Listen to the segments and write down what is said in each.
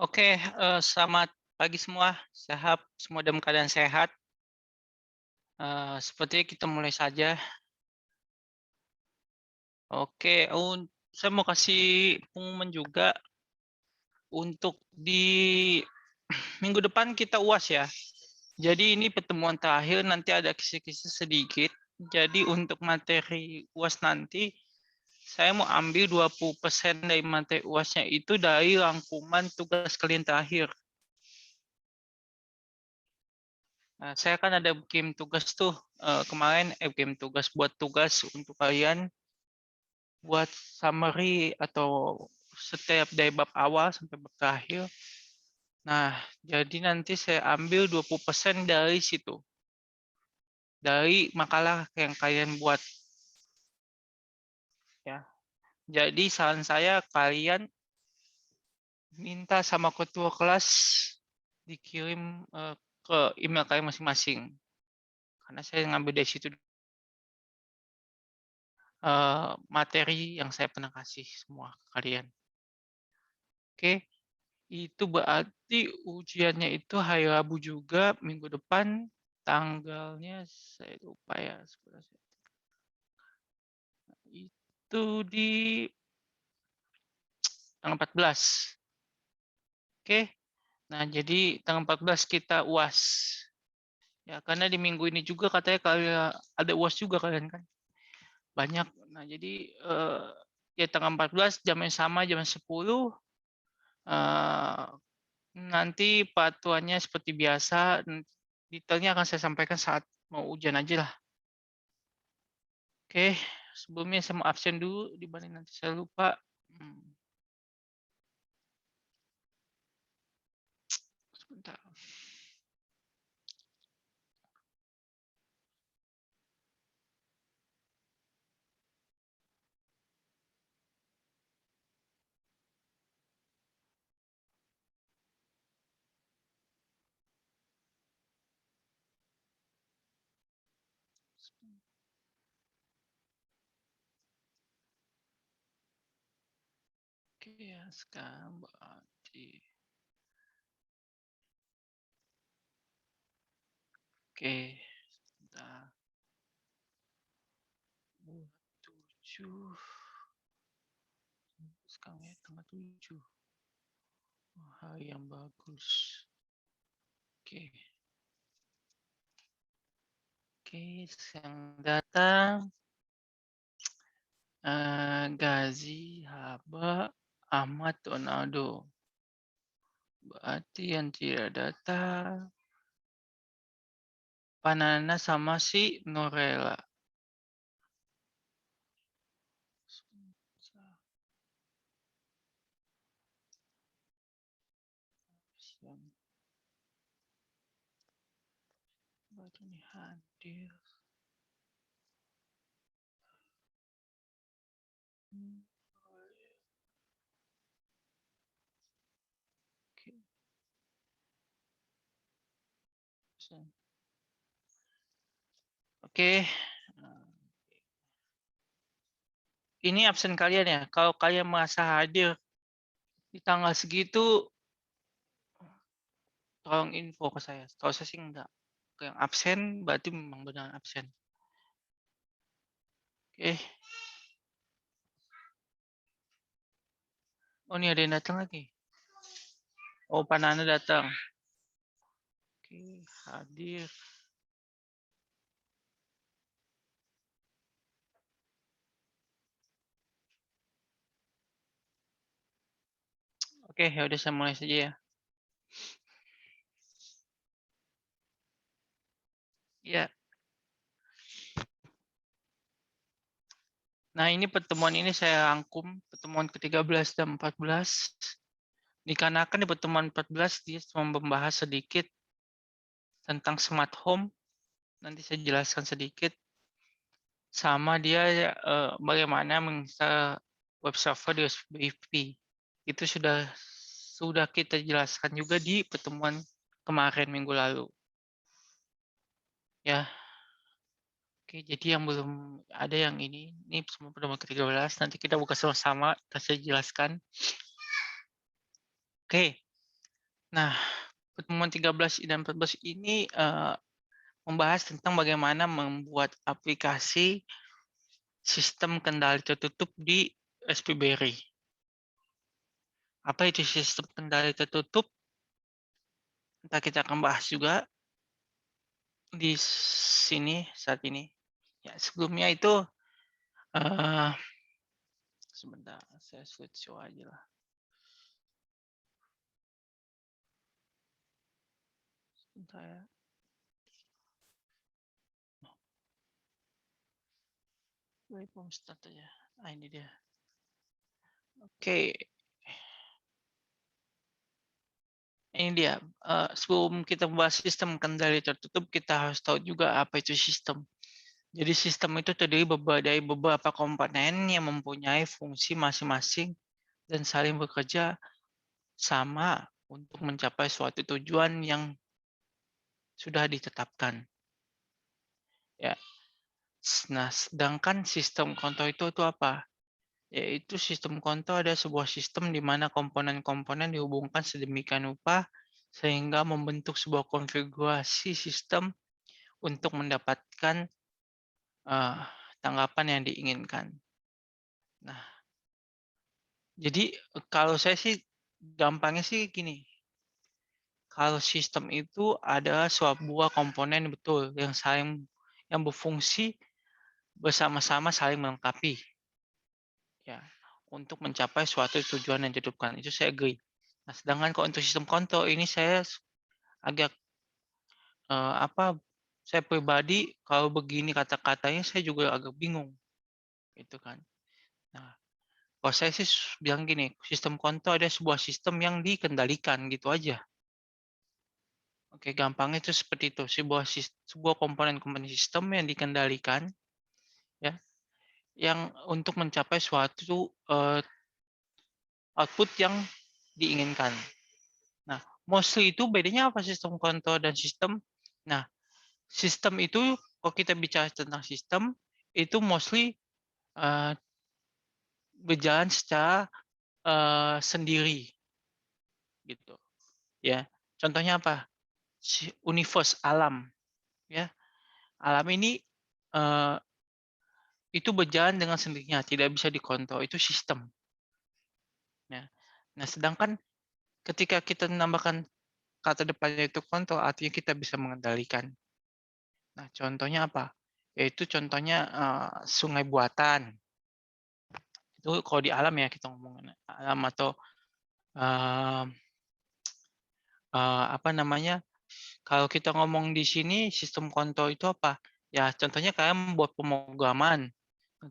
Oke, selamat pagi semua. Semua dalam keadaan sehat. Sepertinya kita mulai saja. Oke, saya mau kasih pengumuman juga untuk di minggu depan kita UAS ya. Jadi ini pertemuan terakhir, nanti ada kisi-kisi sedikit. Jadi untuk materi UAS nanti, saya mau ambil 20% dari materi UASnya itu dari rangkuman tugas kalian terakhir. Nah, saya kan ada bikin tugas tuh kemarin bikin tugas buat tugas untuk kalian buat summary atau setiap dari bab awal sampai bab terakhir. Nah, jadi nanti saya ambil 20% dari situ. Dari makalah yang kalian buat ya. Jadi saran saya kalian minta sama ketua kelas dikirim ke email kalian masing-masing. Karena saya ngambil dari situ materi yang saya pernah kasih semua ke kalian. Oke, itu berarti ujiannya itu hari Rabu juga, minggu depan, tanggalnya saya lupa ya. Itu di tanggal 14. Oke, nah jadi tanggal 14 kita UAS. Ya, karena di minggu ini juga katanya kalian ada UAS juga kalian kan. Banyak. Nah, jadi ya tanggal 14 jamnya sama jam 10. Nanti patuannya seperti biasa, detailnya akan saya sampaikan saat mau ujian aja lah. Oke, sebelumnya saya mau absen dulu dibanding nanti saya lupa. Sebentar. Oke, ya sekarang berarti. Oke, sebentar. 7. Sekarang ya tanggal 7. Hari yang bagus. Oke. Oke, yang datang Gazi, Haba, Ahmad, Ronaldo. Berarti yang tidak datang Panana sama si Norella. Baru nih hadir. Oke. Ini absen kalian ya. Kalau kalian merasa hadir di tanggal segitu, tolong info ke saya. Kalau saya sih enggak. Yang absen berarti memang benar absen. Oke. Oh, ini ada yang datang lagi. Oh, Panana datang. Oke, hadir. Oke, ya udah saya mulai saja ya. Ya. Nah, ini pertemuan ini saya rangkum pertemuan ke-13 dan 14. Dikarenakan di pertemuan 14 dia cuma membahas sedikit tentang smart home. Nanti saya jelaskan sedikit. Sama dia bagaimana menginstal web server di USB. Itu sudah kita jelaskan juga di pertemuan kemarin minggu lalu. Ya. Oke, jadi yang belum ada yang ini semua pertemuan ke-13, nanti kita buka sama-sama, saya jelaskan. Oke. Nah, pertemuan 13 dan 14 ini membahas tentang bagaimana membuat aplikasi sistem kendali tertutup di SPBRI. Apa itu sistem kendali tertutup? Entah kita akan bahas juga di sini saat ini. Ya, sebelumnya itu sebentar, saya slideshow aja lah. Sebentar ya. Start aja. Ah, ini dia. Oke, ini dia. Sebelum kita membahas sistem kendali tertutup, kita harus tahu juga apa itu sistem. Jadi sistem itu terdiri dari beberapa komponen yang mempunyai fungsi masing-masing dan saling bekerja sama untuk mencapai suatu tujuan yang sudah ditetapkan. Ya. Nah, sedangkan sistem kontrol itu apa? Yaitu sistem kontrol ada sebuah sistem di mana komponen-komponen dihubungkan sedemikian rupa sehingga membentuk sebuah konfigurasi sistem untuk mendapatkan tanggapan yang diinginkan. Nah, jadi kalau saya sih gampangnya sih gini. Kalau sistem itu adalah sebuah komponen betul yang berfungsi bersama-sama saling melengkapi ya untuk mencapai suatu tujuan yang ditetapkan. Itu saya agree. Nah, sedangkan kalau untuk sistem kontrol ini saya agak apa saya pribadi kalau begini kata-katanya saya juga agak bingung gitu kan. Nah, kalau saya sih bilang gini, sistem kontrol ada sebuah sistem yang dikendalikan gitu aja. Oke, gampangnya itu seperti itu. Sebuah komponen-komponen sistem yang dikendalikan ya, yang untuk mencapai suatu output yang diinginkan. Nah, mostly itu bedanya apa sistem kontrol dan sistem? Nah, sistem itu kalau kita bicara tentang sistem itu mostly uh, berjalan secara sendiri gitu ya. Contohnya apa? Universe alam ya. Alam ini uh, itu berjalan dengan sendirinya, tidak bisa dikontrol, itu sistem. Ya. Nah, sedangkan ketika kita menambahkan kata depannya itu kontrol, artinya kita bisa mengendalikan. Nah, contohnya apa? Yaitu contohnya sungai buatan. Itu kalau di alam ya kita ngomongin alam atau uh, apa namanya? Kalau kita ngomong di sini sistem kontrol itu apa? Ya, contohnya kalian membuat pemrograman,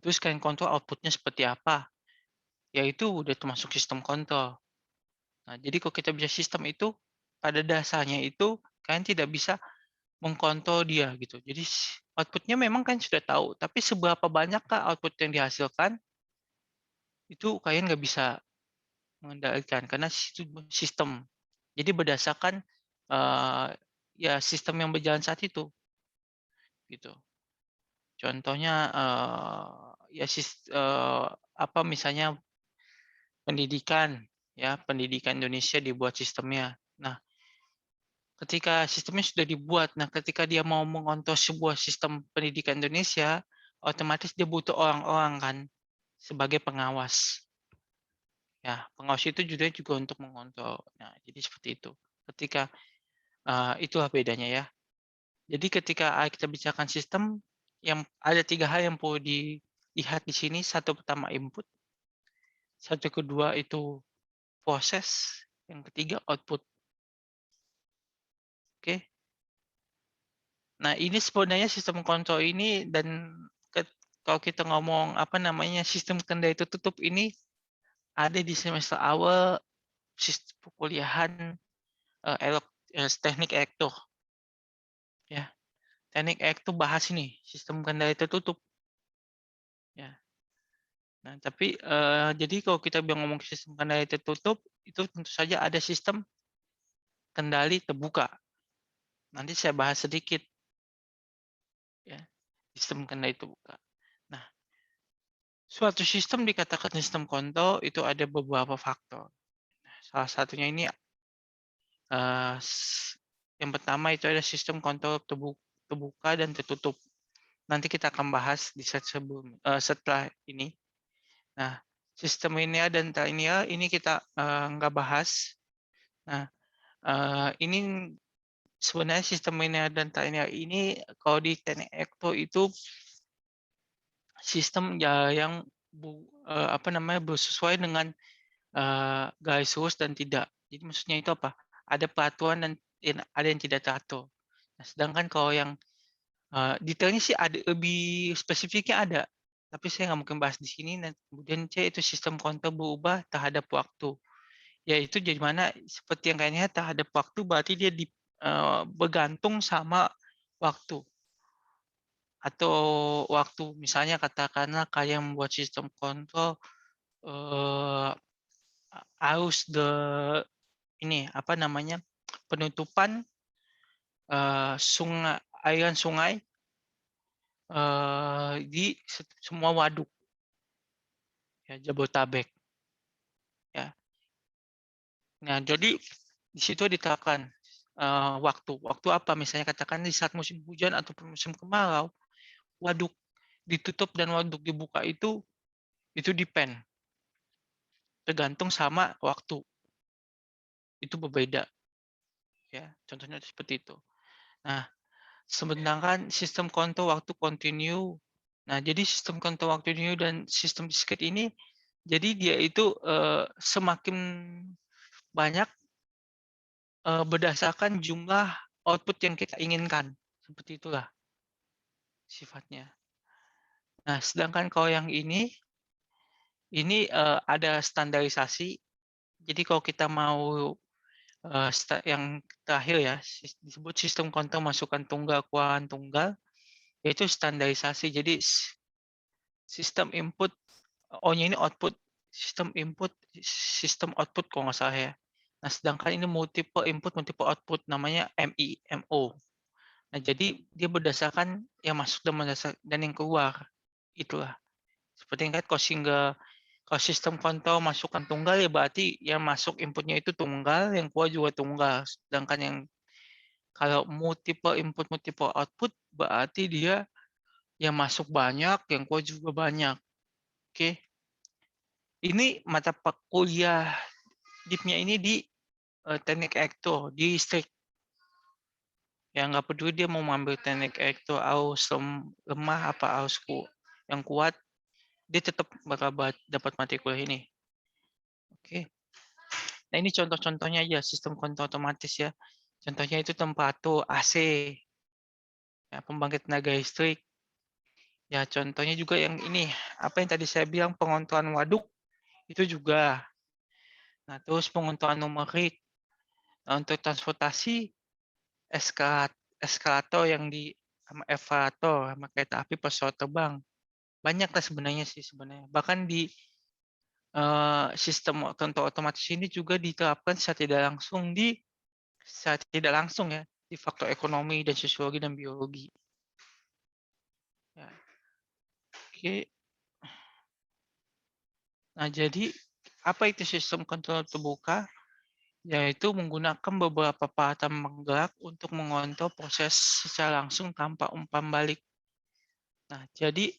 terus kalian kontrol outputnya seperti apa. Ya itu udah termasuk sistem kontrol. Nah, jadi kalau kita bisa sistem itu, pada dasarnya itu kalian tidak bisa mengkontrol dia gitu. Jadi outputnya memang kan sudah tahu, tapi seberapa banyakkah output yang dihasilkan itu kalian nggak bisa mengendalikan karena itu sistem. Jadi berdasarkan ya sistem yang berjalan saat itu gitu. Contohnya ya apa misalnya pendidikan ya, pendidikan Indonesia dibuat sistemnya. Nah, ketika sistemnya sudah dibuat, nah ketika dia mau mengontrol sebuah sistem pendidikan Indonesia, otomatis dia butuh orang-orang kan sebagai pengawas. Ya, pengawas itu juga untuk mengontrol. Nah, jadi seperti itu. Ketika itulah bedanya ya. Jadi ketika kita bicarakan sistem, yang ada 3 hal yang perlu dilihat di sini. Satu pertama input, satu kedua itu proses, yang ketiga output. Oke. Nah, ini sebenarnya sistem kontrol ini dan kalau kita ngomong apa namanya sistem kendali tertutup ini ada di semester awal sistem perkuliahan teknik elektro ya. Teknik elektro bahas ini sistem kendali tertutup ya. Nah, tapi jadi kalau kita bilang ngomong sistem kendali tertutup itu tentu saja ada sistem kendali terbuka. Nanti saya bahas sedikit ya. Sistem kendali terbuka. Nah, suatu sistem dikatakan sistem kontrol itu ada beberapa faktor. Salah satunya ini Yang pertama itu ada sistem kontrol terbuka dan tertutup. Nanti kita akan bahas di set setelah ini. Nah, sistem linear dan tak linear ini kita nggak bahas. Nah, ini sebenarnya sistem linear dan tak linear ini kalau di teknik elektro itu sistem yang bersesuai dengan garis lurus dan tidak. Jadi maksudnya itu apa? Ada peraturan dan ada yang tidak teratur. Nah, sedangkan kalau yang detailnya sih ada lebih spesifiknya ada, tapi saya nggak mungkin bahas di sini. Dan kemudian C itu sistem kontrol berubah terhadap waktu. Yaitu jadi mana seperti yang kayaknya terhadap waktu berarti dia bergantung sama waktu. Atau waktu misalnya katakanlah kayak membuat sistem kontrol harus ini apa namanya penutupan sungai aliran sungai di semua waduk ya Jabotabek ya. Nah, jadi di situ diterapkan waktu apa misalnya katakan di saat musim hujan atau musim kemarau waduk ditutup dan waduk dibuka itu depend tergantung sama waktu itu berbeda ya, contohnya seperti itu. Nah, sedangkan sistem kontrol waktu continue. Nah, jadi sistem kontrol waktu continue dan sistem discrete ini jadi dia itu semakin banyak berdasarkan jumlah output yang kita inginkan. Seperti itulah sifatnya. Nah, sedangkan kalau yang ini ada standarisasi. Jadi kalau kita mau yang terakhir ya disebut sistem kontrol masukan tunggal keluaran tunggal, yaitu standarisasi. Jadi sistem input, ini output, sistem input, sistem output kalau nggak salah ya. Nah, sedangkan ini multiple input, multiple output, namanya MIMO. Nah, jadi dia berdasarkan yang masuk dan yang keluar. Itulah. Seperti yang kalau sistem kontrol masukan tunggal ya berarti yang masuk inputnya itu tunggal, yang keluar juga tunggal. Sedangkan yang kalau multiple input, multiple output berarti dia yang masuk banyak, yang keluar juga banyak. Oke. Ini mata kuliah deepnya ini di teknik elektro, di listrik. Ya nggak peduli dia mau mengambil teknik elektro arus lemah apa arus yang kuat, dia tetap bakal dapat mata kuliah ini. Oke. Nah, ini contoh-contohnya aja sistem kontrol otomatis ya. Contohnya itu temperatur AC, ya, pembangkit tenaga listrik. Ya, contohnya juga yang ini, apa yang tadi saya bilang pengontrolan waduk itu juga. Nah, terus pengontrolan numerik. Nah, untuk transportasi eskalator yang sama elevator sama kereta api pesawat terbang. Banyak lah sebenarnya sih sebenarnya. Bahkan di sistem kontrol otomatis ini juga diterapkan secara tidak langsung ya di faktor ekonomi dan sosiologi dan biologi. Ya. Oke. Nah, jadi apa itu sistem kontrol terbuka? Yaitu menggunakan beberapa peralatan penggerak untuk mengontrol proses secara langsung tanpa umpan balik. Nah, jadi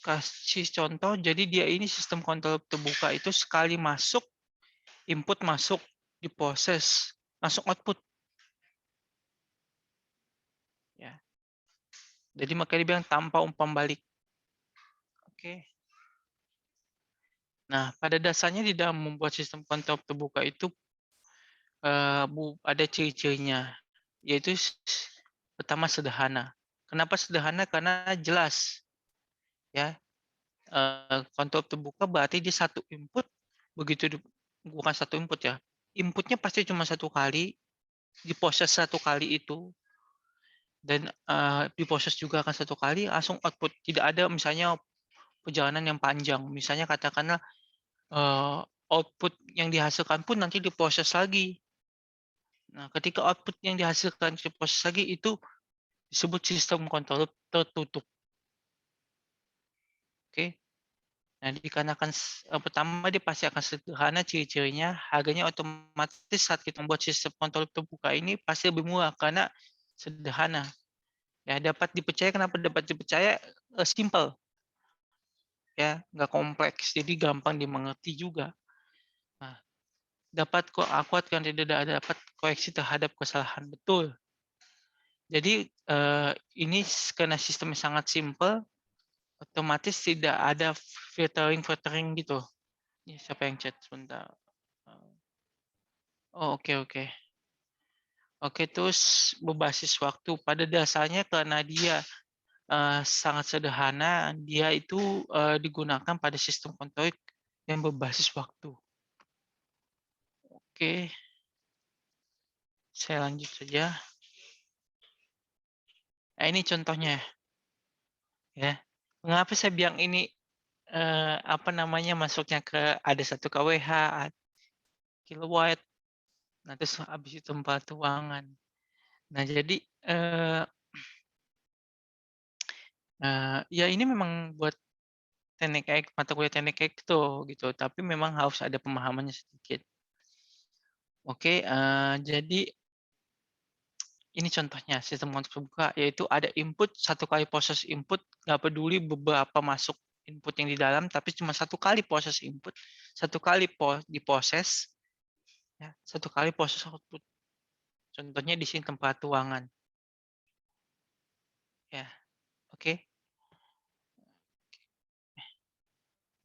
kasih contoh, jadi dia ini sistem kontrol terbuka itu sekali masuk, input masuk, diproses, masuk output. Ya. Jadi makanya dibilang tanpa umpan balik. Oke. Nah, pada dasarnya di dalam membuat sistem kontrol terbuka itu ada ciri-cirinya, yaitu pertama sederhana. Kenapa sederhana? Karena jelas, ya. Kontrol terbuka berarti di satu input, bukan satu input ya. Inputnya pasti cuma satu kali, diproses satu kali itu, dan diproses juga akan satu kali, langsung output. Tidak ada misalnya perjalanan yang panjang. Misalnya katakanlah output yang dihasilkan pun nanti diproses lagi. Nah, ketika output yang dihasilkan diproses lagi itu disebut sistem kontrol tertutup. Oke. Nah, dikarenakan pertama dia pasti akan sederhana ciri-cirinya, harganya otomatis saat kita membuat sistem kontrol terbuka ini pasti lebih murah karena sederhana. Ya, dapat dipercaya, kenapa dapat dipercaya? Simple, ya, nggak kompleks, jadi gampang dimengerti juga. Nah, dapat kok akuat kan tidak dapat koreksi terhadap kesalahan, betul. Jadi ini karena sistemnya sangat simple, otomatis tidak ada filtering-filtering gitu. Ya, siapa yang chat sebentar? Oh, oke, oke. Oke, terus berbasis waktu. Pada dasarnya karena dia sangat sederhana, dia itu digunakan pada sistem kontrol yang berbasis waktu. Oke, saya lanjut saja. Nah, ini contohnya, ya. Mengapa saya bilang ini apa namanya masuknya ke ada 1 kWh, kilowatt, nah terus habis itu tempat ruangan. Nah, jadi ya ini memang buat teknik mata kuliah teknik elektro gitu, tapi memang harus ada pemahamannya sedikit. Oke, jadi ini contohnya sistem kontrol terbuka, yaitu ada input, 1 kali proses input, nggak peduli beberapa masuk input yang di dalam, tapi cuma 1 kali proses input, 1 kali diproses, ya, 1 kali proses output. Contohnya di sini tempat ruangan. Ya, oke.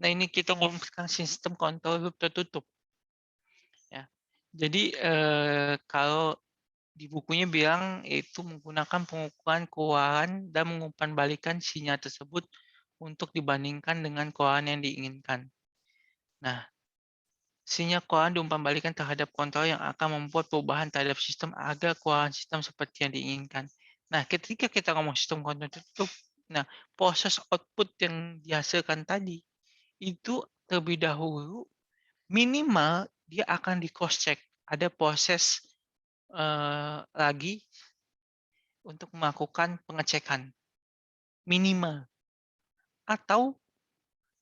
Nah, ini kita ngomong sekarang sistem kontrol loop tertutup. Ya. Jadi kalau di bukunya bilang itu menggunakan pengukuran keluaran dan mengumpan balikan sinyal tersebut untuk dibandingkan dengan keluaran yang diinginkan. Nah, sinyal keluaran diumpan balikan terhadap kontrol yang akan membuat perubahan terhadap sistem agar keluaran sistem seperti yang diinginkan. Nah, ketika kita ngomong sistem kontrol tertutup, nah proses output yang dihasilkan tadi itu terlebih dahulu minimal dia akan di cross check. Ada proses lagi untuk melakukan pengecekan minimal, atau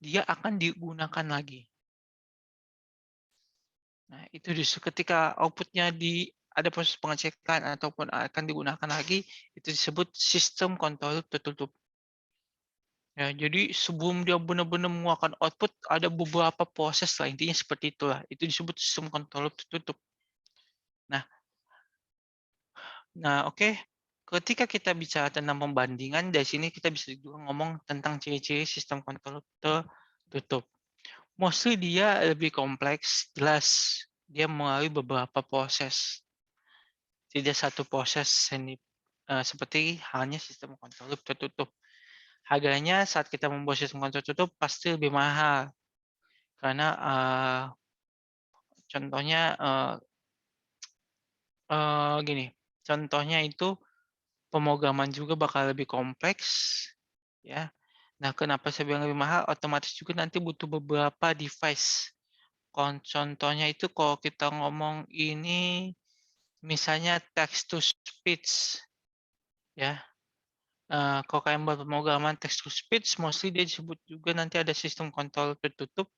dia akan digunakan lagi. Nah, itu justru ketika output-nya ada proses pengecekan ataupun akan digunakan lagi, itu disebut sistem kontrol tertutup. Ya, jadi sebelum dia benar-benar mengeluarkan output, ada beberapa proses lah, intinya seperti itulah. Itu disebut sistem kontrol tertutup. Nah, oke. Ketika kita bicara tentang pembandingan, dari sini kita bisa juga ngomong tentang ciri-ciri sistem kontrol tertutup. Mostly dia lebih kompleks, jelas dia melalui beberapa proses. Tidak satu proses seperti halnya sistem kontrol tertutup. Harganya saat kita membuat sistem kontrol tertutup pasti lebih mahal. Karena contohnya gini, contohnya itu pemrograman juga bakal lebih kompleks, ya. Nah, kenapa saya bilang lebih mahal? Otomatis juga nanti butuh beberapa device. Contohnya itu kalau kita ngomong ini misalnya text to speech, ya. Kalau kalian buat pemrograman text to speech, mostly dia disebut juga nanti ada sistem kontrol tertutup.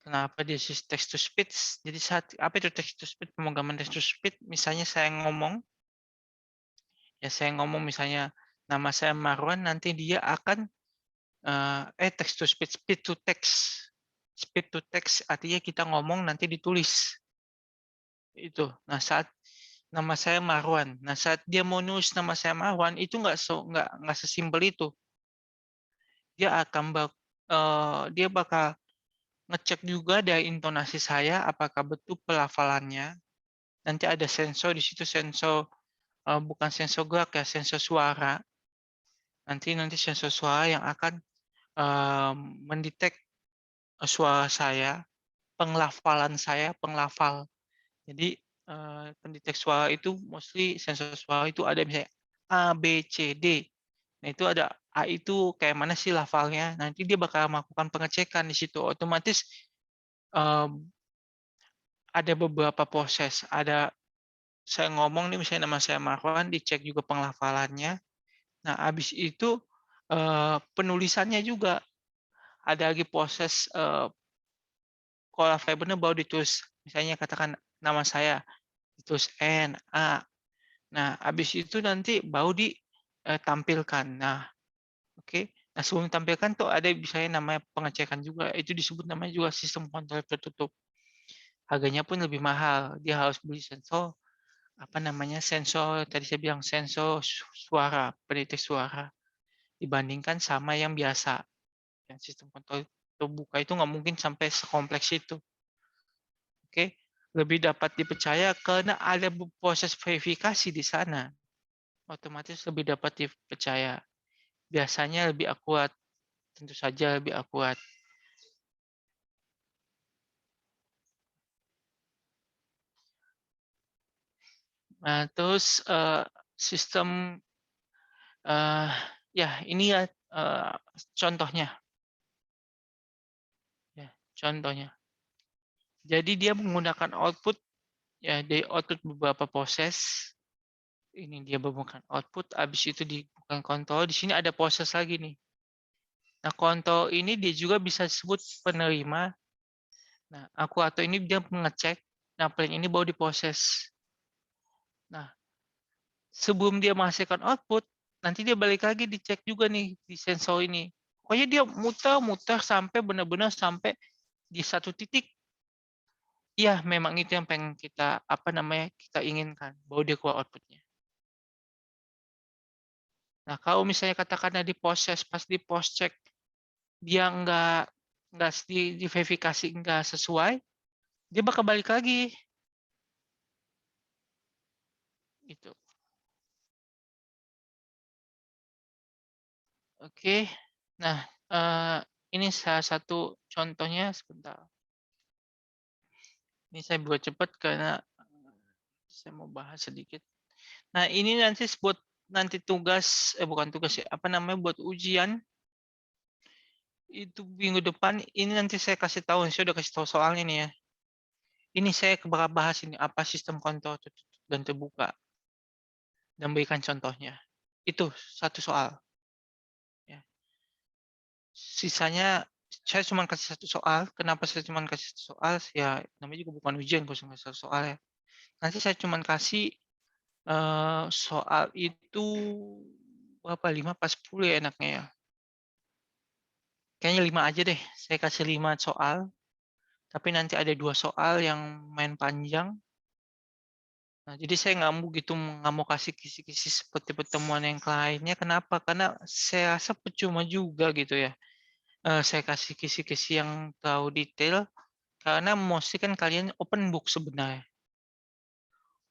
Kenapa dia text to speech? Jadi saat apa itu text to speech? Pemrograman text to speech, misalnya saya ngomong misalnya nama saya Marwan, nanti dia akan text to speech, speech to text. Speech to text artinya kita ngomong nanti ditulis. Itu. Nah, saat nama saya Marwan. Nah, saat dia mau nulis nama saya Marwan, itu nggak sesimpel itu. Dia bakal ngecek juga dari intonasi saya apakah betul pelafalannya. Nanti ada sensor di situ, sensor bukan sensor gerak ya, sensor suara. Nanti sensor suara yang akan mendetek suara saya, penglafal. Jadi pendetek suara itu mostly sensor suara itu ada misalnya A, B, C, D. Nah, itu ada A itu kayak mana sih lafalnya. Nanti dia bakal melakukan pengecekan di situ. Otomatis ada beberapa proses. Saya ngomong nih misalnya nama saya Marwan, dicek juga penglafalannya. Nah, habis itu penulisannya juga. ada lagi proses kalau fibernya baru ditulis, misalnya katakan nama saya, ditulis N, A. Nah, habis itu nanti baru ditampilkan. Nah, oke. Nah, sebelum ditampilkan tuh ada misalnya namanya pengecekan juga. Itu disebut namanya juga sistem kontrol tertutup. Harganya pun lebih mahal. Dia harus beli sensor, apa namanya, sensor, tadi saya bilang sensor suara, pendetek suara. Dibandingkan sama yang biasa. Yang sistem kontrol terbuka itu nggak mungkin sampai sekompleks itu. Oke, lebih dapat dipercaya karena ada proses verifikasi di sana. Otomatis lebih dapat dipercaya. Biasanya lebih akurat, tentu saja lebih akurat. Nah, terus sistem ya ini ya contohnya, ya contohnya. Jadi dia menggunakan output ya dari output beberapa proses. Ini dia menggunakan output, habis itu di bukan kontrol. Di sini ada proses lagi nih. Nah, kontrol ini dia juga bisa disebut penerima. Nah, aktuator ini dia mengecek. Nah, plan ini baru diproses. Nah, sebelum dia menghasilkan output, nanti dia balik lagi dicek juga nih di sensor ini. Pokoknya dia muter-muter sampai benar-benar sampai di satu titik. Iya, memang itu yang pengen kita apa namanya kita inginkan, baru dia keluar outputnya. Nah, kalau misalnya katakanlah diproses, pas di post check dia nggak diverifikasi nggak sesuai, dia bakal balik lagi. Gitu. Oke. Nah, ini salah satu contohnya sebentar. Ini saya buat cepat karena saya mau bahas sedikit. Nah, ini nanti buat nanti tugas, bukan tugas ya, apa namanya buat ujian itu minggu depan. Ini nanti saya kasih tahu, saya udah kasih tahu soalnya nih ya. Ini saya bakal bahas ini apa sistem kontrol tertutup dan terbuka dan berikan contohnya. Itu satu soal. Ya. Sisanya saya cuma kasih satu soal. Kenapa saya cuma kasih satu soal? Ya namanya juga bukan ujian kalau cuma satu soal ya. Nanti saya cuma kasih soal itu berapa 5 pas 10 ya enaknya ya. Kayaknya 5 aja deh. Saya kasih 5 soal. Tapi nanti ada 2 soal yang main panjang. Nah, jadi saya nggak mau kasih kisi-kisi seperti pertemuan yang lainnya. Kenapa? Karena saya rasa percuma juga gitu ya. Saya kasih kisi-kisi yang terlalu detail. Karena mostly kan kalian open book sebenarnya.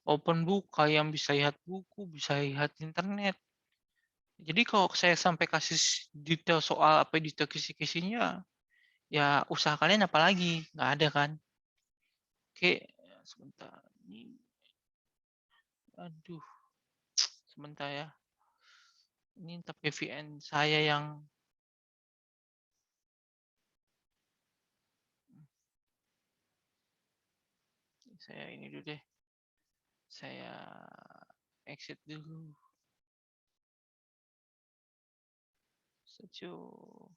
Open book, kalian bisa lihat buku, bisa lihat internet. Jadi kalau saya sampai kasih detail soal apa detail kisi-kisinya, ya usaha kalian apa lagi? Nggak ada kan? Oke, sebentar. Aduh, sebentar ya. Ini tapi VN saya yang saya ini dulu deh. Saya exit dulu. Sejuk.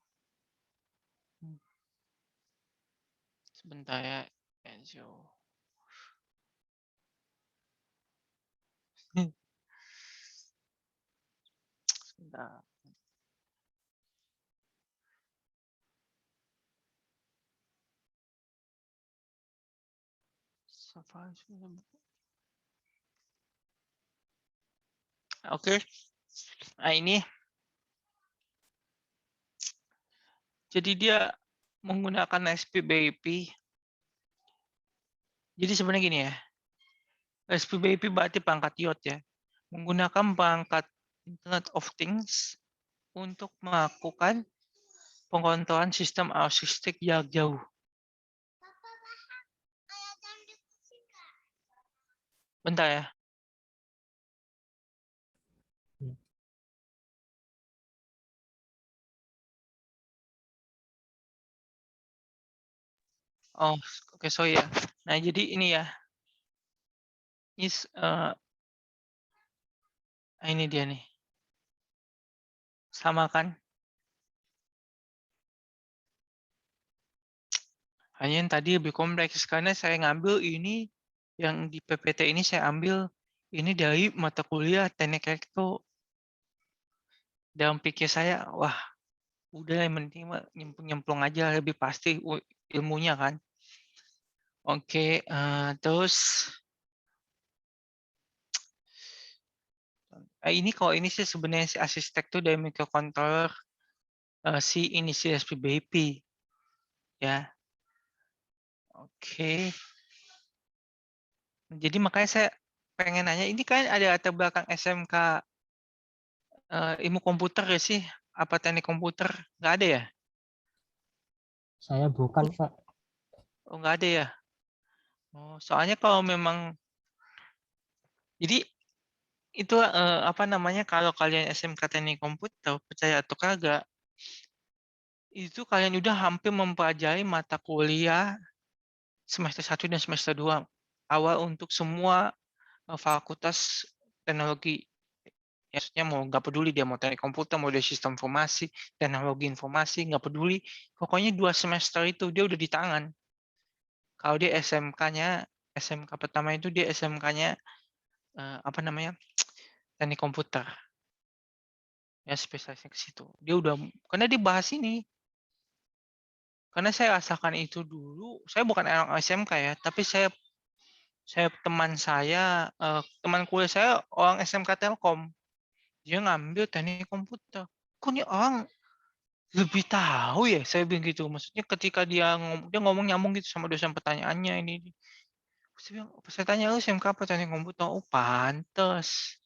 Sebentar ya. Enzo. Sebentar. Oke. Nah ini. Jadi dia menggunakan SPBIP. Jadi sebenarnya gini ya. SPBIP berarti perangkat IoT ya. Menggunakan perangkat Internet of Things untuk melakukan pengontrolan sistem akustik jarak jauh. Bentar ya. Oh, oke, sorry ya. Nah, jadi ini ya. Ini dia nih. Sama kan? Hanya yang tadi lebih kompleks karena saya ngambil ini yang di PPT ini saya ambil ini dari mata kuliah teknik elektro. Dalam pikir saya, wah udah yang penting mah nyemplung-nyemplung aja lebih pasti ilmunya kan. Oke, terus ini kalau ini sih sebenarnya si arsitek tuh dari microcontroller si ini si Raspberry Pi ya. Oke. Jadi makanya saya pengen nanya, ini kan ada latar belakang SMK ilmu komputer ya sih? Apa teknik komputer? Nggak ada ya? Saya bukan, Pak. Oh, nggak ada ya? Oh, soalnya kalau memang, jadi itu apa namanya, kalau kalian SMK teknik komputer, percaya atau kagak, itu kalian udah hampir mempelajari mata kuliah semester 1 dan semester 2 awal untuk semua fakultas teknologi. Ya, maksudnya mau nggak peduli dia mau teknik komputer, mau dia sistem informasi, teknologi informasi, nggak peduli. Pokoknya 2 semester itu dia udah di tangan. Kalau dia SMK-nya, SMK pertama itu dia SMK-nya apa namanya, teknik komputer. Ya spesialisnya ke situ. Dia udah, karena dia bahas ini. Karena saya rasakan itu dulu, saya bukan orang SMK ya, tapi teman saya, teman kuliah saya orang SMK Telkom. Dia ngambil teknik komputer. Kok nih orang lebih tahu ya, saya bilang gitu. Maksudnya ketika dia ngomong nyambung gitu sama dosen pertanyaannya ini. Pas saya tanya, lu SMK apa teknik komputer? Oh, pantes.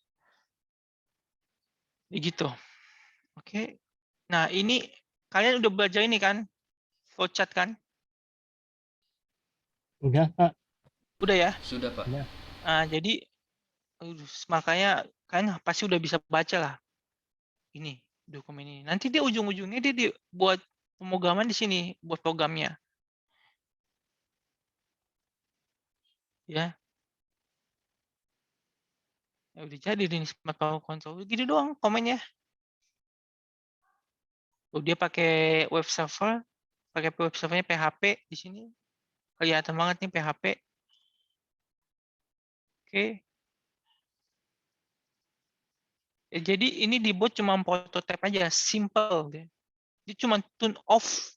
Ya gitu. Oke. Nah, ini kalian udah belajar ini kan? Flowchart kan? Udah, Pak. Udah ya? Sudah, Pak. Udah. Jadi makanya kalian pasti udah bisa baca lah ini dokumen ini. Nanti dia ujung-ujungnya dia buat pemrograman di sini, buat programnya. Ya, ya udah jadi di Smart Power Control. Gitu doang komennya. Tuh, dia pakai web servernya PHP di sini. Kelihatan banget nih PHP. Oke. Ya, jadi ini dibuat cuma prototype aja, simple. Dia cuma turn off,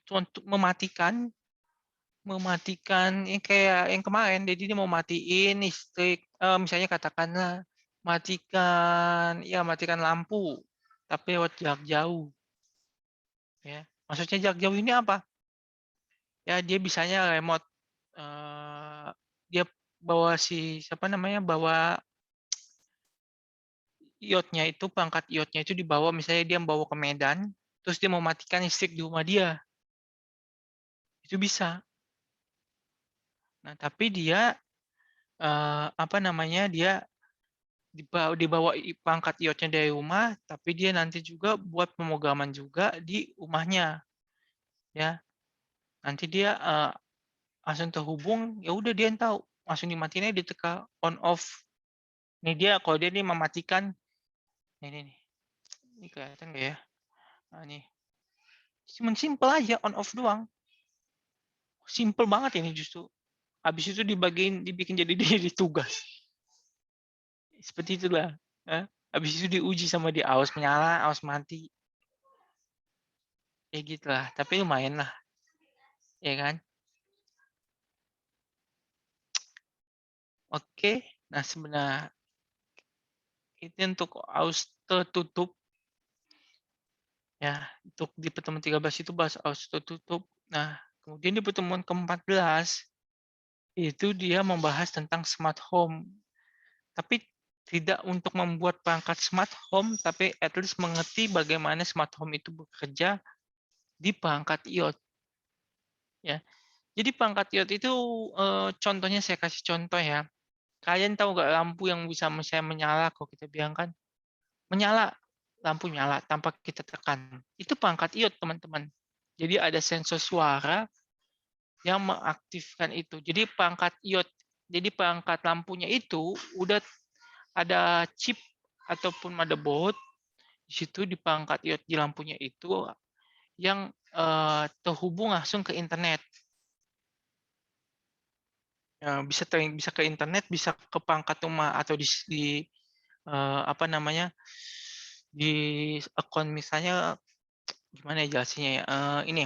cuma mematikan yang kayak yang kemarin. Jadi dia mau matiin listrik, misalnya katakanlah matikan lampu, tapi lewat jarak jauh. Ya, maksudnya jarak jauh ini apa? Ya dia bisanya remote. Dia bawa siapa namanya, bawa iotnya itu, perangkat iotnya itu dibawa, misalnya dia bawa ke Medan, terus dia mau matikan listrik di rumah dia, itu bisa. Nah tapi dia apa namanya, dia dibawa perangkat iotnya dari rumah, tapi dia nanti juga buat pemrograman juga di rumahnya, ya. Nanti dia langsung terhubung, ya udah dia tahu, langsung dimatiin aja, ditekan on off. Ini dia kalau dia nih mematikan, ini nih, ini kelihatan nggak ya? Nah, nih, cuma simple aja on off doang, simple banget ini justru. Habis itu dibikin jadi diri tugas. Seperti itulah. Habis itu diuji sama dia, awas menyala, awas mati. Ya gitulah, tapi lumayan lah. Ya kan? Oke. Nah, sebenarnya itu untuk aus tertutup. Ya, untuk di pertemuan 13 itu bahas aus tertutup. Nah, kemudian di pertemuan ke-14 itu dia membahas tentang smart home. Tapi tidak untuk membuat perangkat smart home, tapi at least mengerti bagaimana smart home itu bekerja di perangkat IoT. Ya. Jadi perangkat IoT itu contohnya saya kasih contoh ya. Kalian tahu nggak lampu yang bisa saya menyala kalau kita biarkan menyala, lampu nyala tanpa kita tekan. Itu perangkat IoT, teman-teman. Jadi ada sensor suara yang mengaktifkan itu. Jadi perangkat IoT, jadi perangkat lampunya itu udah ada chip ataupun motherboard di situ, di perangkat IoT di lampunya itu yang terhubung langsung ke internet. bisa ke internet, bisa ke perangkat rumah atau apa namanya, di akun misalnya gimana ya jelasinnya ya, ini,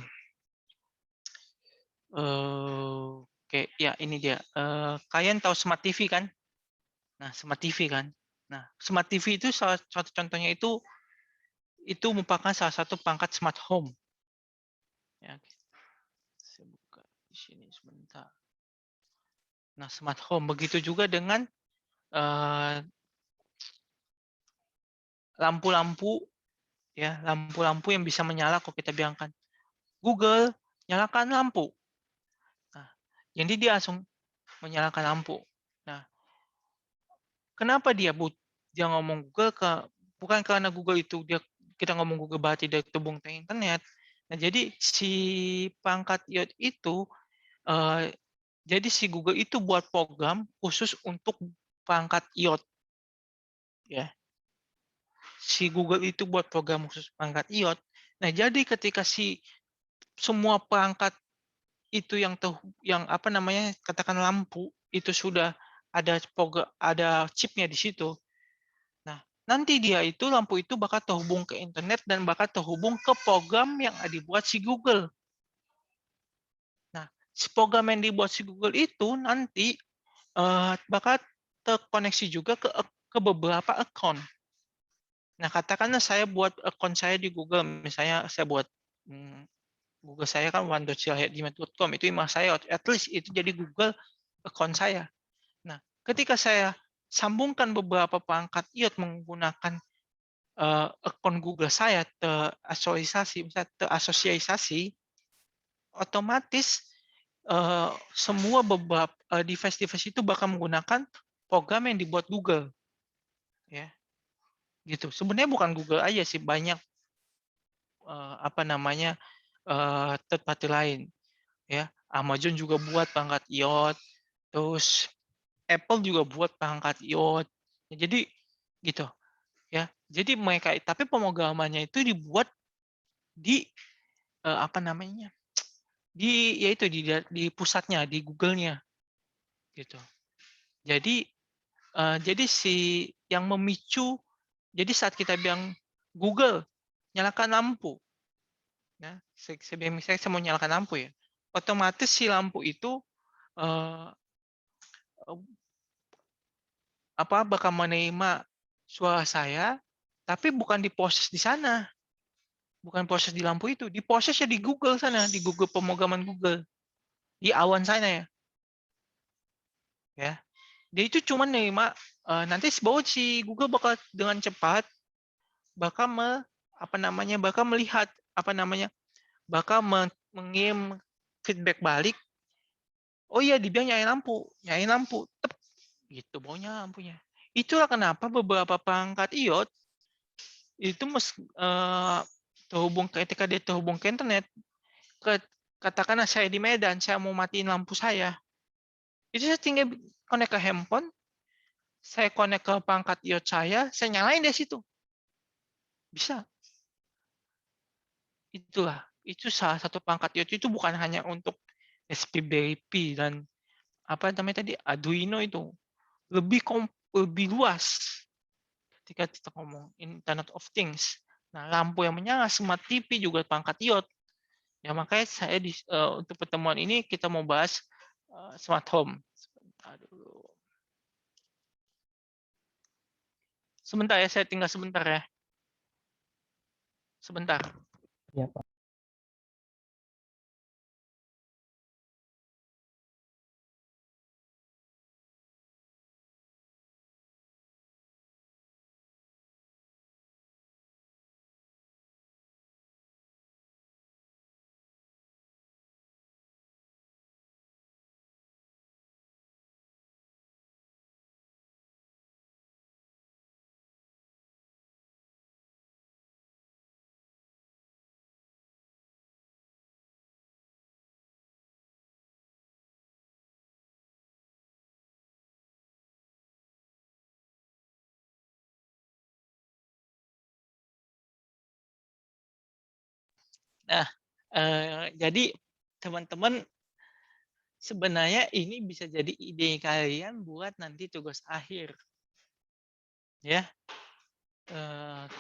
kayak ya ini dia, kalian tahu smart TV kan? Nah, smart TV kan? Nah, smart TV itu salah satu contohnya itu merupakan salah satu perangkat smart home, ya. Saya buka di sini sebentar. Nah, smart home, begitu juga dengan, lampu-lampu, ya, lampu-lampu yang bisa menyala kalau kita bilangkan, "Google, nyalakan lampu." Nah, jadi dia langsung menyalakan lampu. Nah, kenapa dia ngomong Google bukan karena Google itu kita ngomong Google berarti dia terhubung ke internet. Nah, jadi si perangkat iOS itu, eee, jadi si Google itu buat program khusus untuk perangkat iOS, ya. Si Google itu buat program khusus perangkat iOS. Nah, jadi ketika semua perangkat itu yang apa namanya, katakan lampu, itu sudah ada chipnya di situ. Nah, nanti lampu itu bakal terhubung ke internet dan bakal terhubung ke program yang dibuat si Google. Nah, si program yang dibuat si Google itu nanti bakal terkoneksi juga ke beberapa account. Nah, katakanlah saya buat account saya di Google, misalnya saya buat Google saya kan wan.silahya@gmail.com, itu email saya, at least itu jadi Google account saya. Nah, ketika saya sambungkan beberapa perangkat iOS menggunakan akun Google saya terasosiasi, otomatis semua beberapa device-device itu bakal menggunakan program yang dibuat Google, ya, gitu. Sebenarnya bukan Google aja sih, banyak apa namanya, third party lain, ya. Amazon juga buat perangkat iOS, terus Apple juga buat perangkat iOS. Jadi gitu, ya. Jadi mereka tapi pemrogramannya itu dibuat di apa namanya, yaitu di pusatnya, di Google-nya, gitu. Jadi jadi yang memicu, jadi saat kita bilang, "Google, nyalakan lampu." Ya, misalnya saya mau nyalakan lampu ya, otomatis si lampu itu eh, bakal menerima suara saya, tapi bukan diproses di sana, bukan proses di lampu itu, diprosesnya di Google sana, di Google pemrograman Google, di awan sana ya. Ya, dia itu cuma nerima nanti bahwa si Google bakal dengan cepat bakal bakal melihat apa namanya, bakal mengirim feedback balik. Oh iya, dibilang nyalain lampu, tep, gitu baunya lampunya. Itulah kenapa beberapa perangkat iOS itu ketika dia terhubung ke internet, katakanlah saya di Medan, saya mau matiin lampu saya, itu saya tinggal connect ke handphone, saya connect ke perangkat iOS saya nyalain dari situ, bisa. Itu salah satu perangkat iOS itu bukan hanya untuk Raspberry Pi dan apa namanya tadi, Arduino itu, lebih luas ketika kita ngomong Internet of Things. Nah, lampu yang menyala, smart TV juga perangkat iOS. Ya, makanya untuk pertemuan ini kita mau bahas smart home. Sebentar ya, saya tinggal sebentar ya. Sebentar. Ya, Pak. Nah, jadi teman-teman sebenarnya ini bisa jadi ide kalian buat nanti tugas akhir, ya.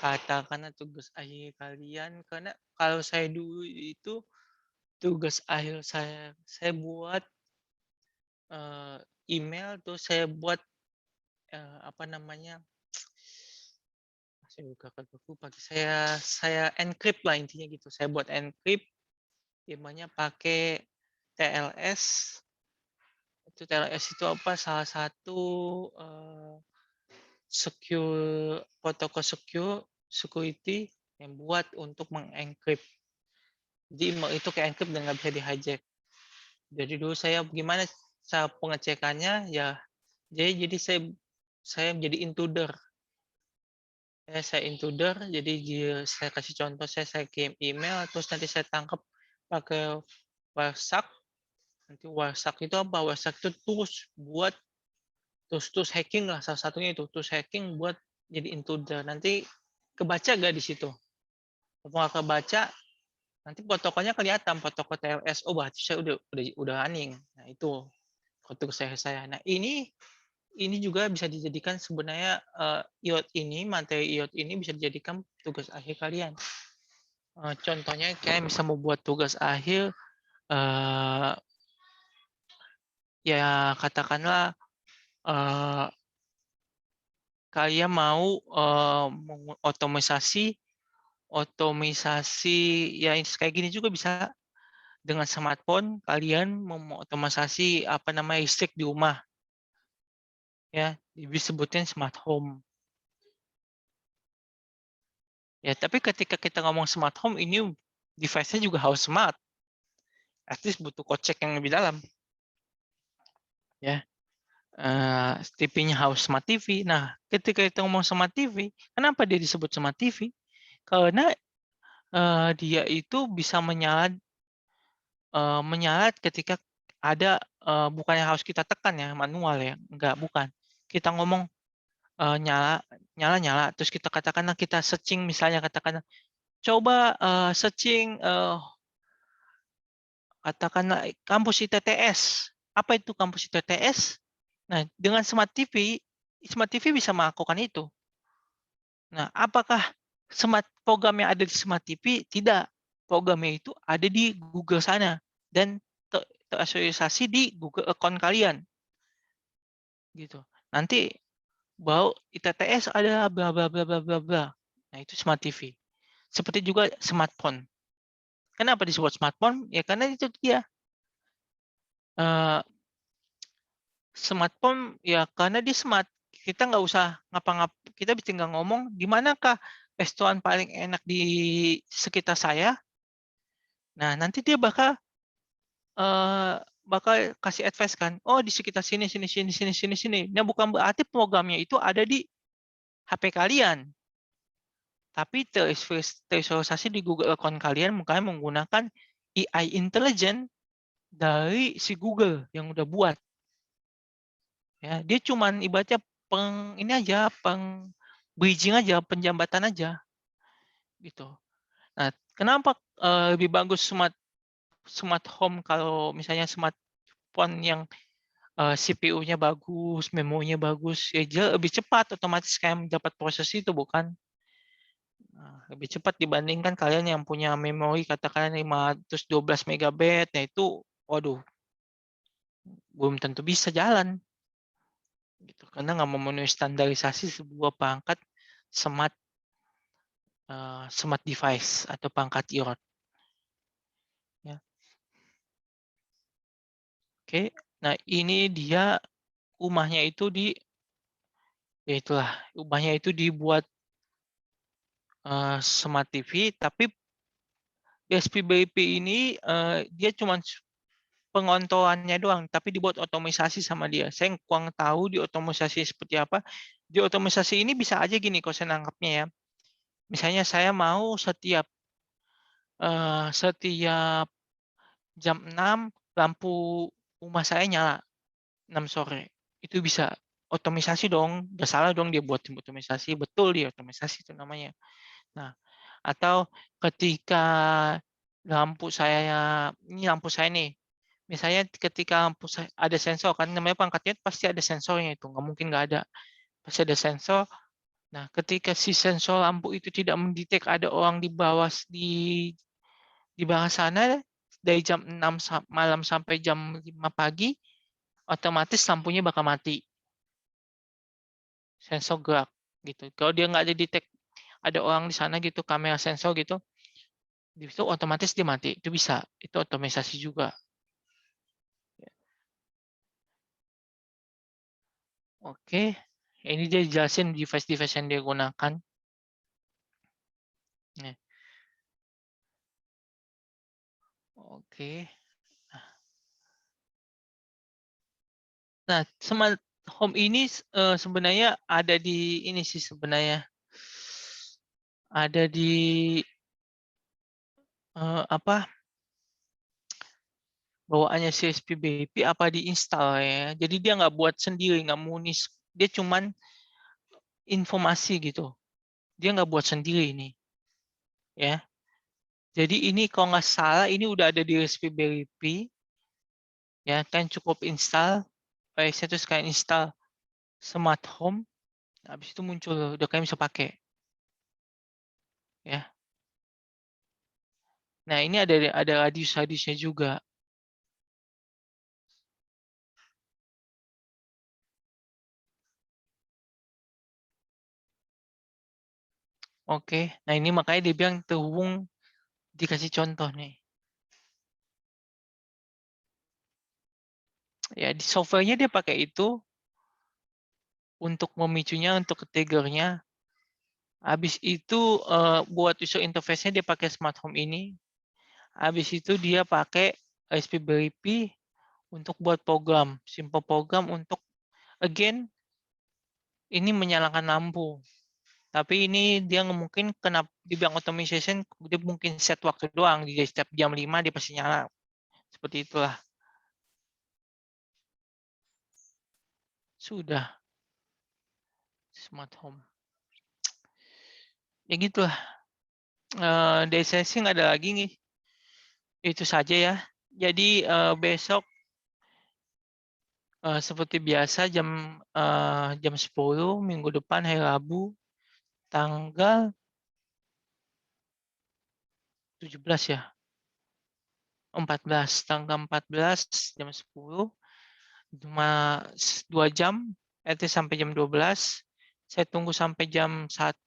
Katakanlah tugas akhir kalian, karena kalau saya dulu itu tugas akhir saya buat, eee, email terus saya buat, apa namanya, saya buka buku pakai saya encrypt lah intinya gitu. Saya buat encrypt, emailnya pakai TLS. Itu TLS itu apa, salah satu, eee, protokol security yang buat untuk mengencrypt. Jadi email itu ke-encrypt dan nggak bisa di-hijack. Jadi dulu saya gimana cara pengecekannya, ya jadi saya menjadi intruder. Saya intruder, jadi saya kasih contoh, saya kirim email, terus nanti saya tangkap pakai WhatsApp. Nanti WhatsApp itu apa? WhatsApp itu tools hacking lah, salah satunya itu, tools hacking buat jadi intruder. Nanti kebaca nggak di situ? Kalau nggak kebaca, nanti protokolnya kelihatan, protokol TLS. Oh, berarti saya udah running. Nah, itu untuk saya. Nah, ini juga bisa dijadikan sebenarnya, materi IOT ini bisa dijadikan tugas akhir kalian. Contohnya kayak bisa membuat tugas akhir, ya katakanlah, eee, kalian mau, otomisasi ya kayak gini juga bisa. Dengan smartphone kalian mengotomisasi apa namanya, listrik di rumah, ya, disebutnya smart home. Ya, tapi ketika kita ngomong smart home ini device-nya juga harus smart. At least butuh kocek yang lebih dalam, ya. TV-nya harus smart TV. Nah, ketika kita ngomong smart TV, kenapa dia disebut smart TV? Karena, dia itu bisa menyala ketika ada, bukannya harus kita tekan ya, manual ya, enggak, bukan. Kita ngomong, nyala nyala nyala, terus kita katakanlah kita searching misalnya katakanlah, coba, searching, katakanlah kampus ITTS. Apa itu kampus ITTS? Nah, dengan Smart TV bisa melakukan itu. Nah, apakah program yang ada di Smart TV? Tidak. Programnya itu ada di Google sana dan terasosiasi di Google account kalian. Gitu. Nanti baru ITTS ada bla bla bla bla bla bla. Nah, itu Smart TV. Seperti juga smartphone. Kenapa disebut smartphone? Ya karena itu dia. Smartphone ya karena dia smart. Kita nggak usah kita tinggal ngomong di manakah restoran paling enak di sekitar saya. Nah, nanti dia eee, bakal kasih advice kan, "Oh, di sekitar sini sini sini sini sini sini." Nah, bukan berarti programnya itu ada di HP kalian, tapi tervisualisasi di Google account kalian makanya menggunakan AI intelligent dari si Google yang udah buat. Ya, dia cuman ibaratnya ini aja, bridging aja, penjambatan aja, gitu. Nah, kenapa, lebih bagus smart smart home kalau misalnya smartphone yang, CPU-nya bagus, memorinya bagus, ya dia lebih cepat otomatis kayak dapat proses itu bukan? Nah, lebih cepat dibandingkan kalian yang punya memori katakanlah 512 MB, nah itu waduh, belum tentu bisa jalan, gitu. Karena nggak memenuhi standarisasi sebuah perangkat smart smart device atau perangkat IoT, ya. Oke. Nah, ini dia rumahnya itu ya itulah, rumahnya itu dibuat, smart TV, tapi SPBP ini, dia cuman pengontrolannya doang, tapi dibuat otomatisasi sama dia. Saya kurang tahu di otomatisasi seperti apa. Di otomatisasi ini bisa aja gini kalau saya nangkapnya ya. Misalnya saya mau setiap jam 6 lampu rumah saya nyala, 6 sore. Itu bisa otomatisasi dong, nggak salah dong dia buat otomatisasi, betul dia otomatisasi itu namanya. Nah, atau ketika lampu saya nih, Misalnya ketika ada sensor kan, namanya perangkat iot pasti ada sensornya itu, nggak mungkin nggak ada. Pasti ada sensor. Nah, ketika si sensor lampu itu tidak mendetek ada orang di bawah sana dari jam 6 malam sampai jam 5 pagi, otomatis lampunya bakal mati. Sensor gerak gitu. Kalau dia nggak ada detect ada orang di sana gitu, kamera sensor gitu, itu otomatis dia mati. Itu bisa, itu otomatisasi juga. Oke, ini dia jelasin device-device yang dia gunakan. Nih. Oke. Nah, smart home ini sebenarnya ada di ini sih sebenarnya. Ada di apa bawaannya CSP BP apa diinstal ya. Jadi dia nggak buat sendiri, nggak munis. Dia cuman informasi gitu. Dia nggak buat sendiri ini. Ya. Jadi ini kalau nggak salah ini udah ada di Raspberry Pi. Ya kan cukup install. Saya terus kayak install smart home. Habis itu muncul udah kalian bisa pakai. Ya. Nah ini ada radius-radiusnya juga. Oke. Nah ini makanya dia bilang terhubung dikasih contoh nih. Ya di softwarenya dia pakai itu untuk memicunya untuk triggernya. Habis itu buat user interface-nya dia pakai smart home ini. Habis itu dia pakai Raspberry Pi untuk buat program, simple program untuk again ini menyalakan lampu. Tapi ini dia mungkin kena dibilang automation, dia mungkin set waktu doang. Di setiap jam 5 dia pasti nyala. Seperti itulah. Sudah smart home. Ya gitulah. Dari saya sih nggak ada lagi nih. Itu saja ya. Jadi besok seperti biasa jam 10 minggu depan hari Rabu tanggal 17 ya. 14 tanggal 14 jam 10 cuma 2 jam itu sampai jam 12. Saya tunggu sampai jam 1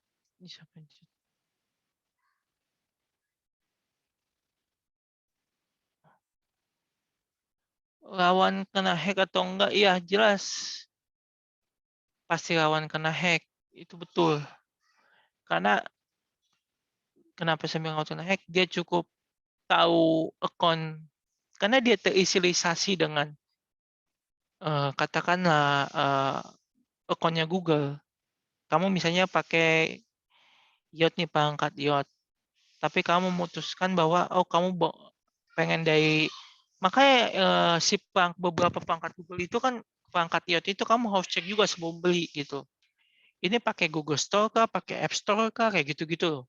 lawan kena hack atau enggak? Iya, jelas. Pasti lawan kena hack. Itu betul. Karena kenapa saya bilang kena hack? Dia cukup tahu akun karena dia terisolasi dengan katakanlah akunnya Google. Kamu misalnya pakai yacht nih perangkat yacht, tapi kamu memutuskan bahwa oh kamu pengen dari makanya beberapa perangkat Google itu kan perangkat yacht itu kamu harus cek juga sebelum beli gitu. Ini pakai Google Store kah, pakai App Store kah, kayak gitu-gitu loh.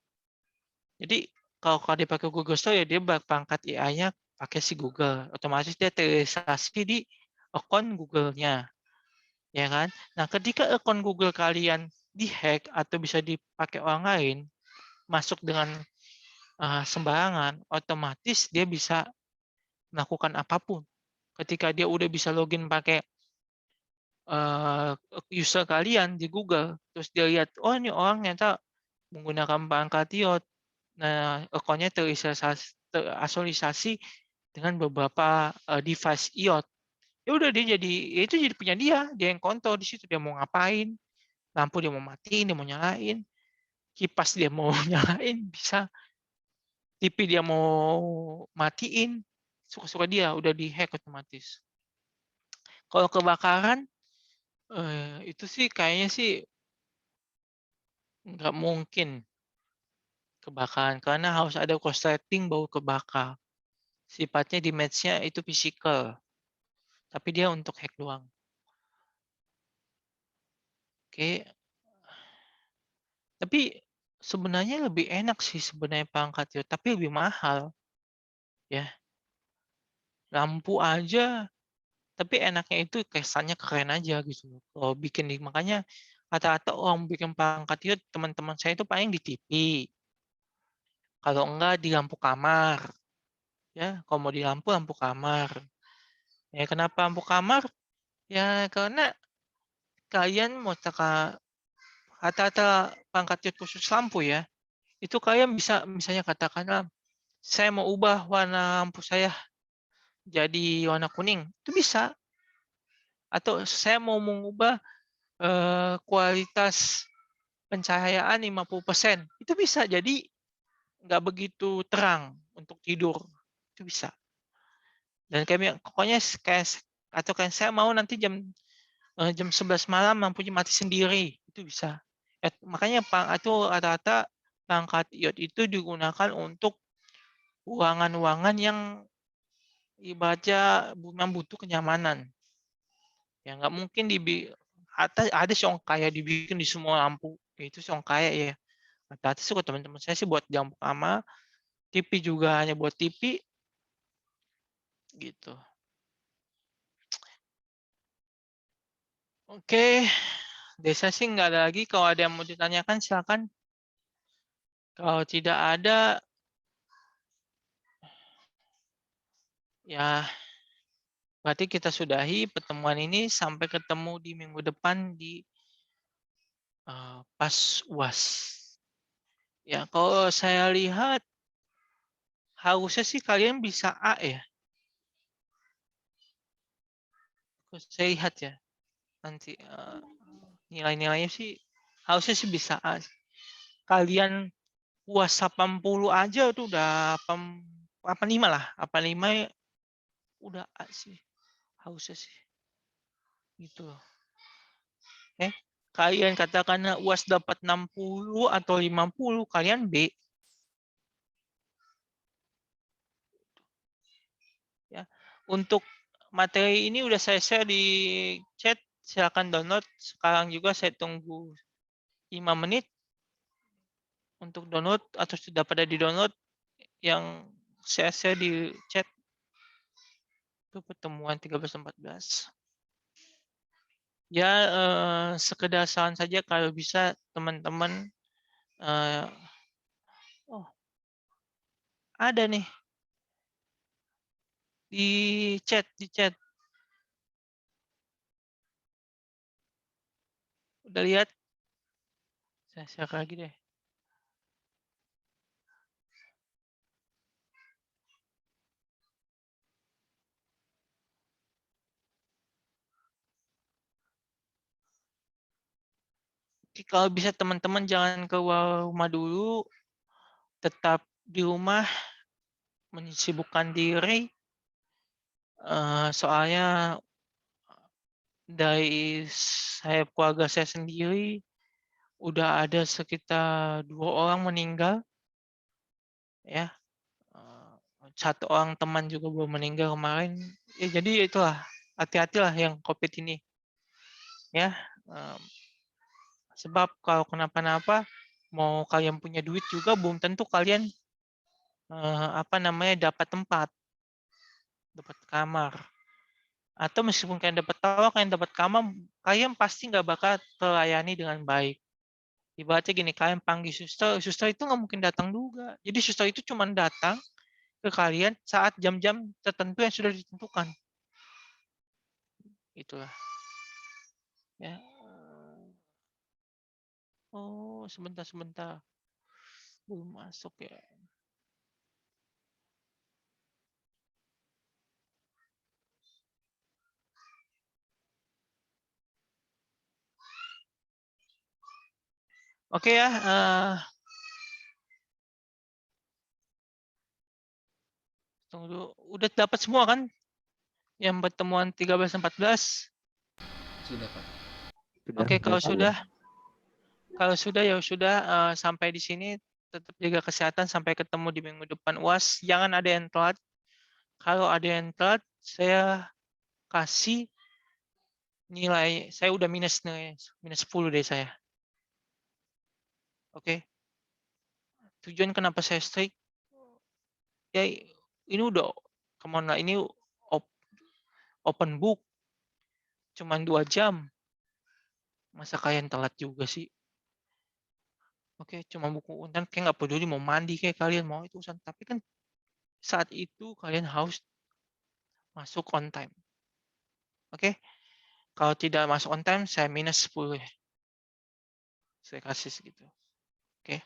Jadi kalau dia pakai Google Store ya dia perangkat AI-nya pakai si Google, otomatis dia terisolasi di akun Google-nya, ya kan? Nah, ketika akun Google kalian dihack atau bisa dipakai orang lain, masuk dengan sembarangan, otomatis dia bisa melakukan apapun. Ketika dia udah bisa login pakai user kalian di Google, terus dia lihat, oh ini orang ternyata menggunakan perangkat iOS, nah akunnya terasosiasi dengan beberapa device iOS. Ya udah dia jadi, ya itu jadi punya dia yang kontrol di situ dia mau ngapain, lampu dia mau matiin, dia mau nyalain, kipas dia mau nyalain bisa, TV dia mau matiin, suka-suka dia udah dihack otomatis. Kalau kebakaran itu sih kayaknya sih nggak mungkin kebakaran karena harus ada korsleting baru kebakar. Sifatnya damage-nya itu fisikal, tapi dia untuk hack doang. Oke, tapi sebenarnya lebih enak sih sebenarnya perangkat itu, tapi lebih mahal ya. lampu aja, tapi enaknya itu kesannya keren aja gitu. Kalau bikin makanya rata-rata orang bikin perangkat iot teman-teman saya itu paling di TV. Kalau enggak di lampu kamar. Ya, kalau mau di lampu kamar. Ya, kenapa lampu kamar? Ya, karena kalian mau rata-rata perangkat iot khusus lampu ya. Itu kalian bisa misalnya katakanlah saya mau ubah warna lampu saya jadi warna kuning. Itu bisa. Atau saya mau mengubah kualitas pencahayaan 50%. Itu bisa. Jadi nggak begitu terang untuk tidur. Itu bisa. Dan kami pokoknya kayak saya mau nanti jam 11 malam lampunya mati sendiri. Itu bisa. Makanya itu rata-rata perangkat iot itu digunakan untuk ruangan-ruangan yang ibaratnya memang butuh kenyamanan. Ya nggak mungkin ada song kayak dibikin di semua lampu. Itu song kayak ya. Rata-rata suka teman-teman saya sih buat lampu kamar, TV juga hanya buat TV gitu. Oke, Desa sih nggak ada lagi. Kalau ada yang mau ditanyakan silakan. Kalau tidak ada, ya berarti kita sudahi pertemuan ini sampai ketemu di minggu depan di pas UAS. Ya, kalau saya lihat harusnya sih kalian bisa A ya. Saya lihat ya. Nanti nilai-nilainya sih harusnya sih bisa A. Kalian UAS 80 aja tuh udah 85 lah. 85 udah A sih. Harusnya sih. Gitu loh. Kalian katakan UAS dapat 60 atau 50, kalian B. Ya. Untuk materi ini udah saya share di chat, silakan download. Sekarang juga saya tunggu 5 menit untuk download atau sudah pada di-download yang saya share di chat. Itu pertemuan 13-14. Ya, sekedar saran saja kalau bisa teman-teman oh, ada nih di chat. Udah lihat? Saya share lagi deh. Kalau bisa teman-teman jangan keluar rumah dulu, tetap di rumah menyibukkan diri. Soalnya dari keluarga saya sendiri udah ada sekitar 2 orang meninggal, ya. Satu orang teman juga baru meninggal kemarin. Ya, jadi itulah hati-hatilah yang COVID ini, ya. Sebab kalau kenapa-napa, mau kalian punya duit juga belum tentu kalian dapat tempat, dapat kamar. Atau meskipun kalian dapat tawa, kalian dapat kamar, kalian pasti nggak bakal terlayani dengan baik. Ibaratnya gini, kalian panggil suster, suster itu nggak mungkin datang juga. Jadi suster itu cuma datang ke kalian saat jam-jam tertentu yang sudah ditentukan. Itulah. Ya. Oh, sebentar. Belum masuk ya. Oke ya. Tunggu dulu. Udah dapat semua kan? Yang pertemuan 13-14? Sudah, Pak. Oke, kalau Sudah. sudah ya sudah, sampai di sini. Tetap jaga kesehatan sampai ketemu di minggu depan UAS. Jangan ada yang telat. Kalau ada yang telat, saya kasih nilai, saya udah minus 10 deh saya. Oke. Tujuan kenapa saya strict? Ya ini udah, kemana ini open book. Cuman 2 jam. Masa kalian telat juga sih? Oke, cuma buku undan kayak nggak peduli mau mandi kayak kalian mau itu urusan. Tapi kan saat itu kalian harus masuk on time. Oke? Kalau tidak masuk on time, saya minus 10 ya. Saya kasih segitu. Oke.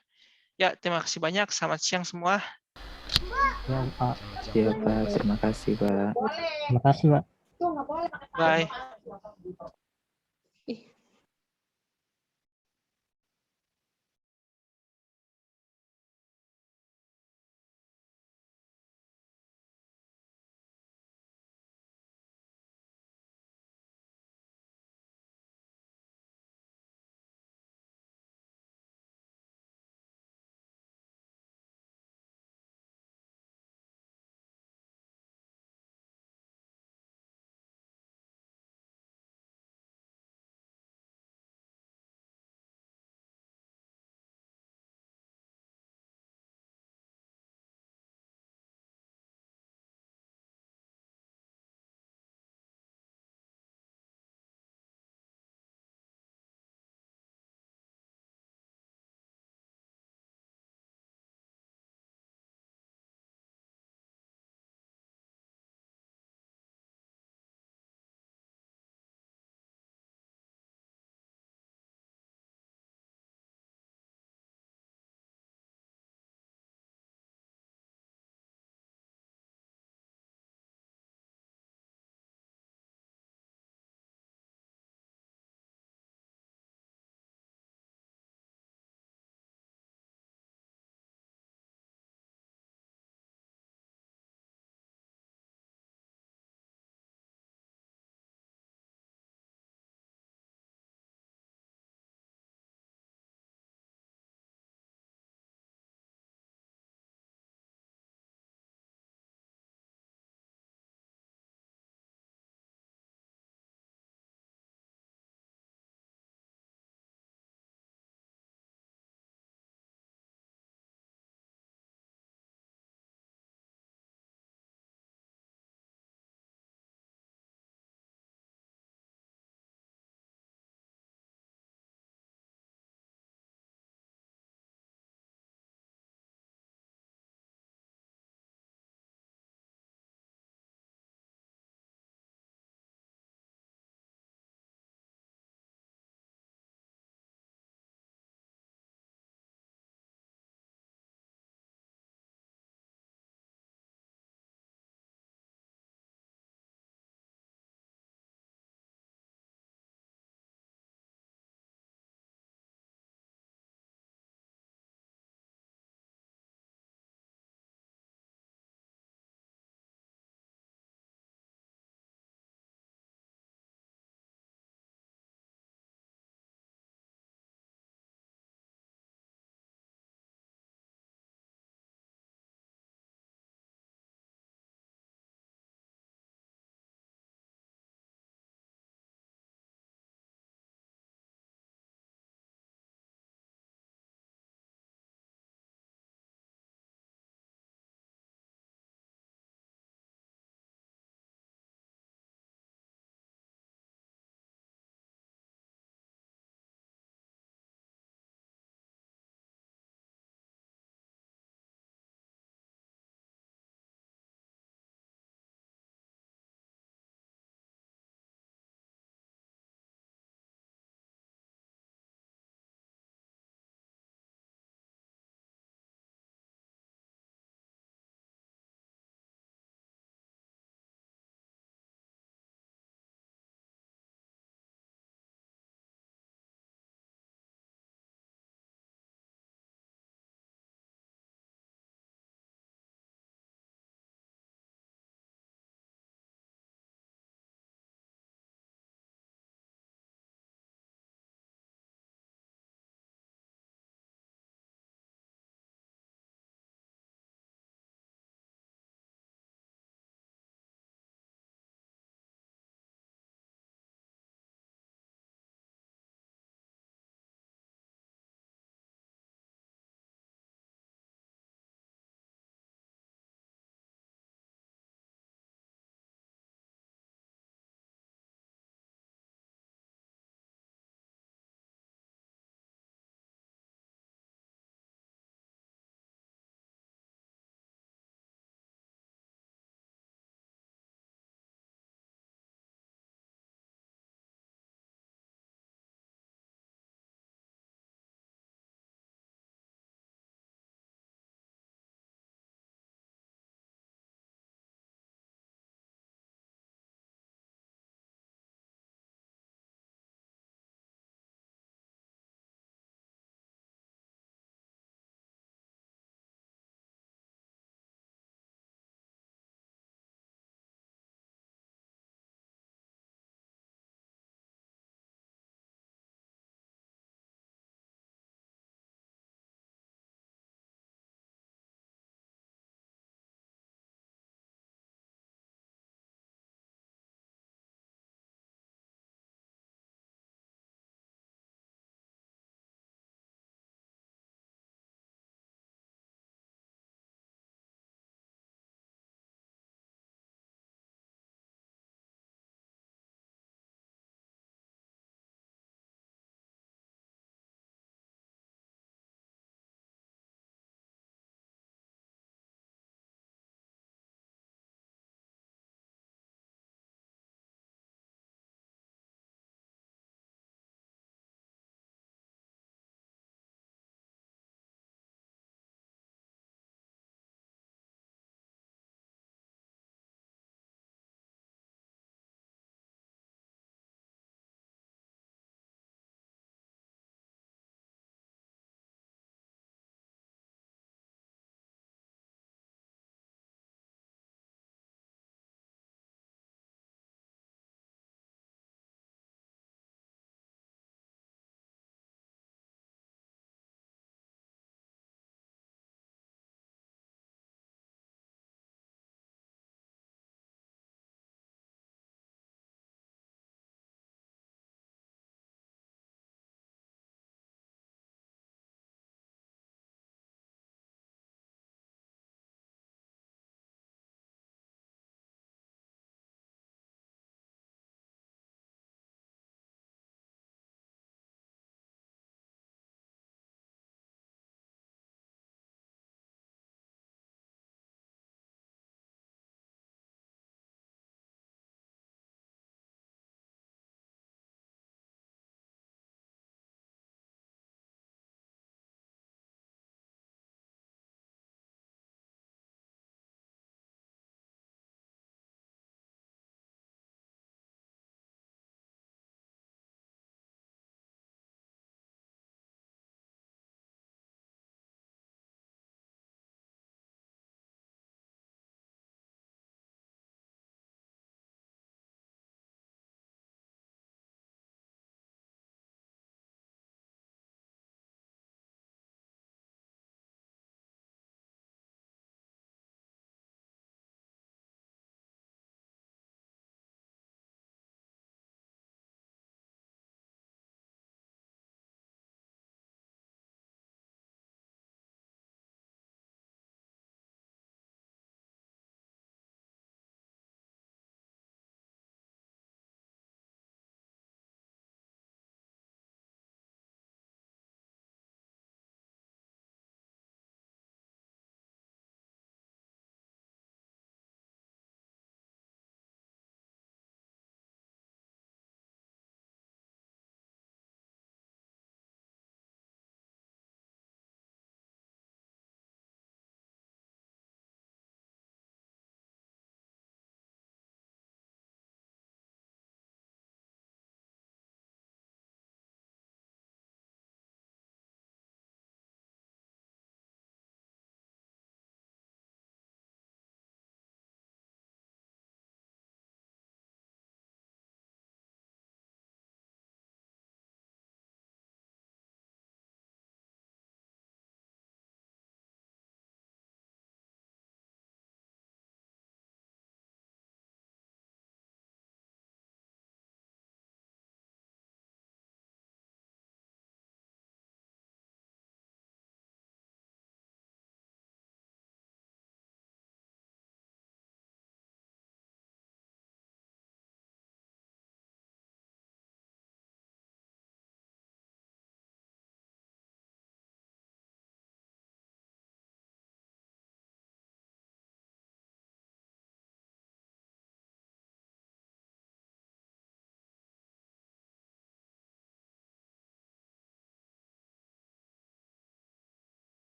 Ya, terima kasih banyak. Selamat siang semua. Ya, Pak. Iya Pak, terima kasih Pak. Terima kasih, Pak. Bye.